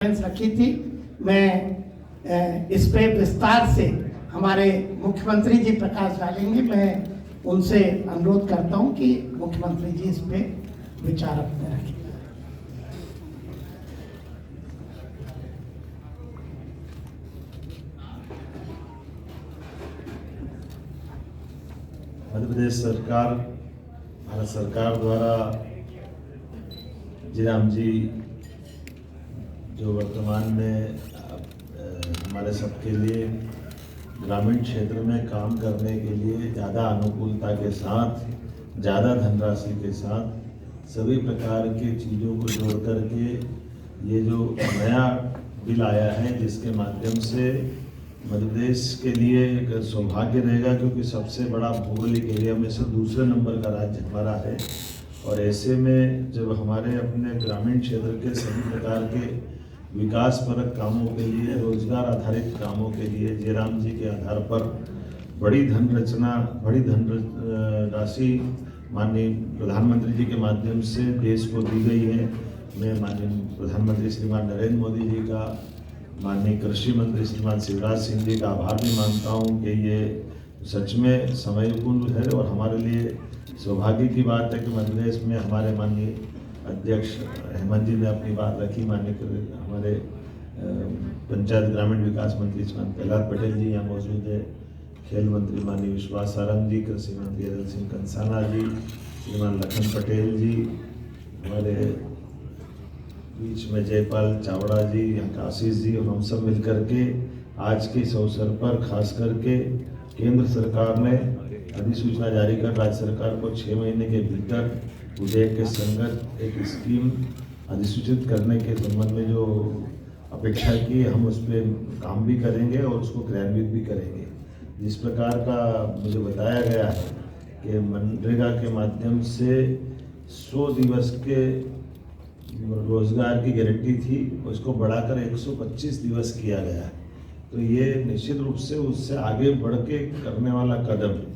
रखी थी। मैं इस पे विस्तार से हमारे मुख्यमंत्री जी प्रकाश डालेंगे। मैं उनसे अनुरोध करता हूं कि मुख्यमंत्री जी इस पे विचार अपने रखें। मध्य प्रदेश सरकार, भारत सरकार द्वारा जयराम जी जो वर्तमान में हमारे सबके लिए ग्रामीण क्षेत्र में काम करने के लिए ज़्यादा अनुकूलता के साथ, ज़्यादा धनराशि के साथ सभी प्रकार की चीज़ों को जोड़ करके ये जो नया बिल आया है, जिसके माध्यम से मध्य प्रदेश के लिए एक सौभाग्य रहेगा, क्योंकि सबसे बड़ा भौगोलिक एरिया में से दूसरे नंबर का राज्य हमारा है। और ऐसे में जब हमारे अपने ग्रामीण क्षेत्र के सभी प्रकार के विकास परक कामों के लिए, रोजगार आधारित कामों के लिए जयराम जी के आधार पर बड़ी धनराशि माननीय प्रधानमंत्री जी के माध्यम से देश को दी गई है। मैं माननीय प्रधानमंत्री श्रीमान नरेंद्र मोदी जी का, माननीय कृषि मंत्री श्रीमान शिवराज सिंह जी का आभार भी मानता हूँ कि ये सच में समयपूर्ण है और हमारे लिए सौभाग्य की बात है कि मध्य प्रदेश में हमारे माननीय अध्यक्ष हेमंत जी ने अपनी बात रखी। माननीय हमारे पंचायत ग्रामीण विकास मंत्री श्रीमान प्रहलाद पटेल जी यहाँ मौजूद है, खेल मंत्री माननीय विश्वास सारंग जी, कृषि मंत्री अरल सिंह कंसाना जी, श्रीमान लखन पटेल जी, हमारे बीच में जयपाल चावड़ा जी, यहाँ का आशीष जी, और हम सब मिलकर के आज के इस अवसर पर खास करके केंद्र सरकार ने अधिसूचना जारी कर राज्य सरकार को 6 महीने के भीतर उदय के संगत एक स्कीम अधिसूचित करने के संबंध में जो अपेक्षा की, हम उस पर काम भी करेंगे और उसको क्रियान्वित भी करेंगे। जिस प्रकार का मुझे बताया गया है कि मनरेगा के माध्यम से 100 दिवस के रोजगार की गारंटी थी, उसको बढ़ाकर 125 दिवस किया गया है। तो ये निश्चित रूप से उससे आगे बढ़ के करने वाला कदम है।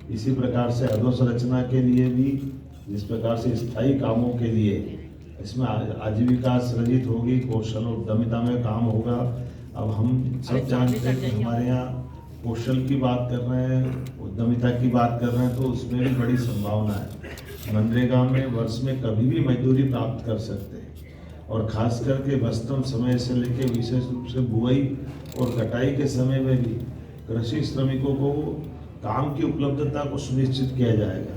इसी प्रकार से अधोसंरचना के लिए भी, जिस प्रकार से स्थायी कामों के लिए इसमें आजीविका सृजित होगी, कौशल उद्यमिता में काम होगा। अब हम सब जानते हैं कि हमारे यहाँ कौशल की बात कर रहे हैं, उद्यमिता की बात कर रहे हैं, तो उसमें भी बड़ी संभावना है। मनरेगा में वर्ष में कभी भी मजदूरी प्राप्त कर सकते हैं, और खास करके व्यस्तम समय से लेकर विशेष रूप से बुआई और कटाई के समय में भी कृषि श्रमिकों को काम की उपलब्धता को सुनिश्चित किया जाएगा।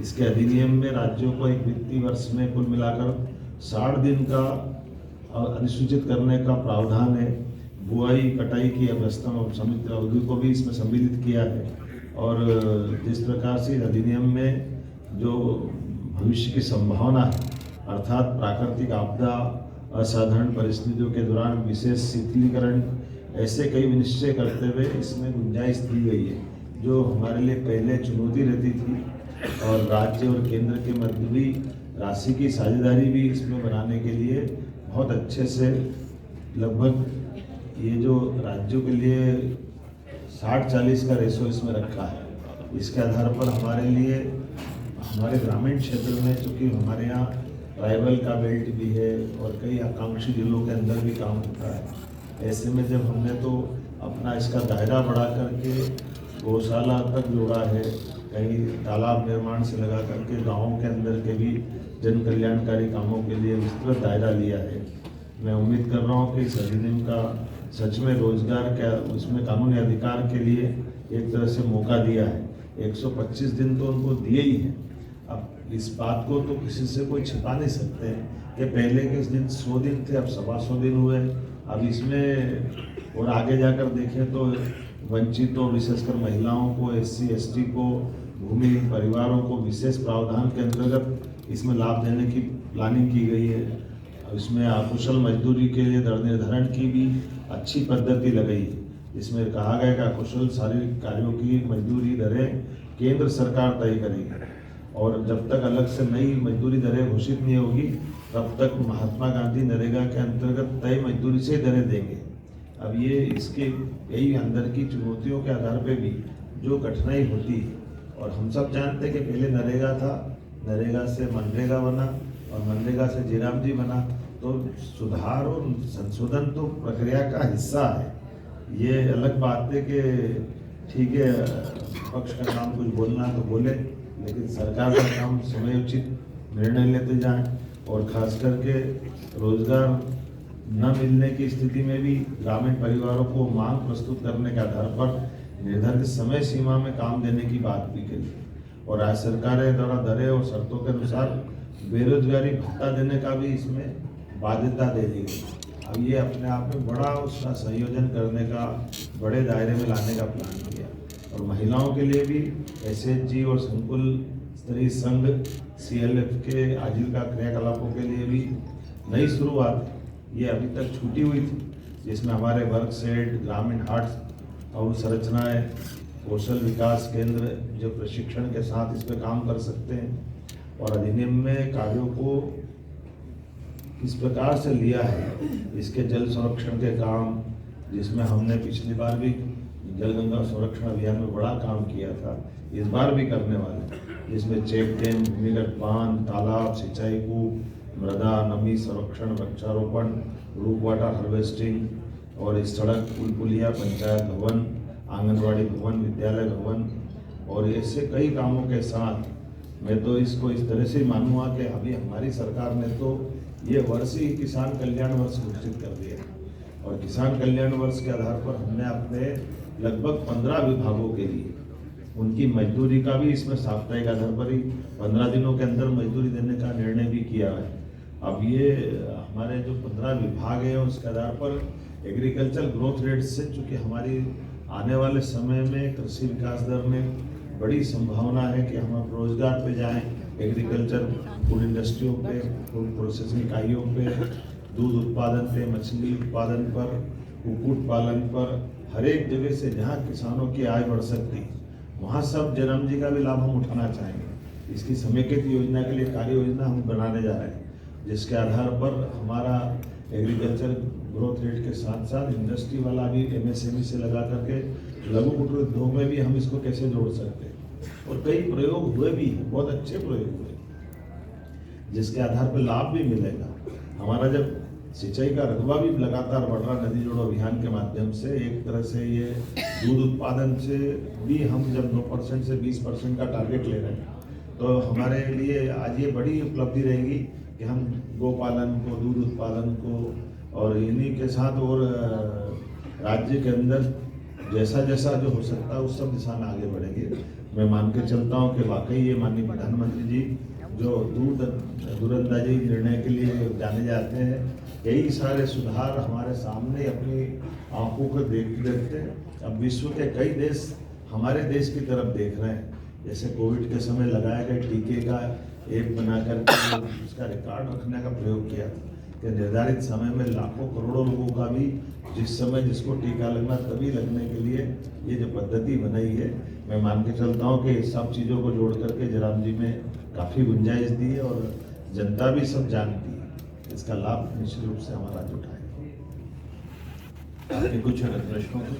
इसके अधिनियम में राज्यों को एक वित्तीय वर्ष में कुल मिलाकर 60 दिन का अधिसूचित करने का प्रावधान है। बुआई कटाई की व्यस्तम समिति अवधि को भी इसमें सम्मिलित किया है। और जिस प्रकार से अधिनियम में जो भविष्य की संभावना है, अर्थात प्राकृतिक आपदा, असाधारण परिस्थितियों के दौरान विशेष शिथिलीकरण, ऐसे कई निश्चय करते हुए इसमें गुंजाइश दी गई है, जो हमारे लिए पहले चुनौती रहती थी। और राज्य और केंद्र के मध्य भी राशि की साझेदारी भी इसमें बनाने के लिए बहुत अच्छे से, लगभग ये जो राज्यों के लिए 60-40 का रेशो इसमें रखा है। इसके आधार पर हमारे लिए, हमारे ग्रामीण क्षेत्र में, चूँकि हमारे यहाँ ट्राइबल का बेल्ट भी है और कई आकांक्षी जिलों के अंदर भी काम होता है, ऐसे में जब हमने तो अपना इसका दायरा बढ़ा करके गौशाला तक जोड़ा है, कहीं तालाब निर्माण से लगा करके गाँवों के अंदर के भी जन कल्याणकारी कामों के लिए विस्तृत दायरा लिया है। मैं उम्मीद कर रहा हूँ कि इस अधिनियम का सच में रोजगार का, उसमें कानूनी अधिकार के लिए एक तरह से मौका दिया है। 125 दिन तो उनको दिए ही हैं। अब इस बात को तो किसी से कोई छिपा नहीं सकते कि पहले के दिन 100 दिन थे, अब 125 दिन हुए। अब इसमें और आगे जाकर देखें तो वंचितों, विशेषकर महिलाओं को, SC ST को, भूमिहीन परिवारों को विशेष प्रावधान के अंतर्गत इसमें लाभ देने की प्लानिंग की गई है। इसमें अकुशल मजदूरी के लिए दर निर्धारण की भी अच्छी पद्धति लगाई है। इसमें कहा गया कि अकुशल शारीरिक कार्यों की मजदूरी दरें केंद्र सरकार तय करेगी, और जब तक अलग से नई मजदूरी दरें घोषित नहीं होगी, तब तक महात्मा गांधी नरेगा के अंतर्गत तय मजदूरी से दरें देंगे। अब ये इसके यही अंदर की चुनौतियों के आधार पे भी जो कठिनाई होती है, और हम सब जानते हैं कि पहले नरेगा था, नरेगा से मनरेगा बना और मनरेगा से जयराम जी बना। तो सुधार और संशोधन तो प्रक्रिया का हिस्सा है। ये अलग बात है कि ठीक है पक्ष का काम कुछ बोलना तो बोले, लेकिन सरकार का काम समयोचित निर्णय लेते जाएं और खास करके रोजगार न मिलने की स्थिति में भी ग्रामीण परिवारों को मांग प्रस्तुत करने के आधार पर निर्धारित समय सीमा में काम देने की बात भी करी और राज्य सरकारें द्वारा दरें और शर्तों के अनुसार बेरोजगारी भत्ता देने का भी इसमें बाध्यता दे दी गई। अब ये अपने आप में बड़ा उसका संयोजन करने का, बड़े दायरे में लाने का प्लान किया और महिलाओं के लिए भी SHG और संकुल स्तरीय संघ CLF के आजीविका क्रियाकलापों के लिए भी नई शुरुआत ये अभी तक छूटी हुई थी, जिसमें हमारे वर्क सेट, ग्रामीण हाट और संरचनाएं, कौशल विकास केंद्र जो प्रशिक्षण के साथ इस पर काम कर सकते हैं और अधिनियम में कार्यों को इस प्रकार से लिया है। इसके जल संरक्षण के काम, जिसमें हमने पिछली बार भी जल गंगा संरक्षण अभियान में बड़ा काम किया था, इस बार भी करने वाले, जिसमें चेक डैम, भूमिगत बांध, तालाब, सिंचाई कूप, मृदा नमी संरक्षण, वृक्षारोपण, रूप वाटर हार्वेस्टिंग और इस सड़क, पुल पुलिया, पंचायत भवन, आंगनवाड़ी भवन, विद्यालय भवन और ऐसे कई कामों के साथ मैं तो इसको इस तरह से मानूंगा कि अभी हमारी सरकार ने तो ये वर्ष ही किसान कल्याण वर्ष घोषित कर दिया और किसान कल्याण वर्ष के आधार पर हमने अपने लगभग 15 विभागों के लिए उनकी मजदूरी का भी इसमें साप्ताहिक आधार पर ही 15 दिनों के अंदर मजदूरी देने का निर्णय भी किया है। अब ये हमारे जो 15 विभाग हैं उसके आधार पर एग्रीकल्चर ग्रोथ रेट से, चूँकि हमारी आने वाले समय में कृषि विकास दर में बड़ी संभावना है कि हम रोजगार पे जाएं, एग्रीकल्चर फूड इंडस्ट्रियों पे, फूड प्रोसेसिंग इकाइयों पे, दूध उत्पादन पे, मछली उत्पादन पर, कुक्कुट पालन पर, हर एक जगह से जहाँ किसानों की आय बढ़ सकती वहाँ सब जयराम जी का भी लाभ हम उठाना चाहेंगे। इसकी समेकित योजना के लिए कार्य योजना हम बनाने जा रहे हैं, जिसके आधार पर हमारा एग्रीकल्चर ग्रोथ रेट के साथ साथ इंडस्ट्री वाला भी MSME से लगा करके लघु कुटीर उद्योग में भी हम इसको कैसे जोड़ सकते हैं और कई प्रयोग हुए भी हैं, बहुत अच्छे प्रयोग हुए, जिसके आधार पर लाभ भी मिलेगा। हमारा जब सिंचाई का रकबा भी लगातार बढ़ रहा, नदी जोड़ो अभियान के माध्यम से एक तरह से ये दूध उत्पादन से भी हम जब 9% से 20% का टारगेट ले रहे हैं, तो हमारे लिए आज ये बड़ी उपलब्धि रहेगी कि हम गोपालन को, दूध उत्पादन को और इन्हीं के साथ और राज्य के अंदर जैसा जैसा जो हो सकता है उस सब दिशा में आगे बढ़ेंगे। मैं मान के चलता हूँ कि वाकई ये माननीय प्रधानमंत्री जी जो दूरंदाजी निर्णय के लिए जाने जाते हैं, कई सारे सुधार हमारे सामने अपनी आंखों को देखते हैं। अब विश्व के कई देश हमारे देश की तरफ देख रहे हैं, जैसे कोविड के समय लगाए गए टीके का ऐप बनाकर उसका रिकॉर्ड रखने का प्रयोग किया था कि निर्धारित समय में लाखों करोड़ों लोगों का भी जिस समय जिसको टीका लगना तभी लगने के लिए ये जो पद्धति बनाई है, मैं मान के चलता हूँ कि सब चीज़ों को जोड़ करके जयराम जी में काफ़ी गुंजाइश दी है और जनता भी सब जानती है। इसका लाभ निश्चित रूप से हमारा राज्य उठाएगा। आपके कुछ अगर प्रश्नों को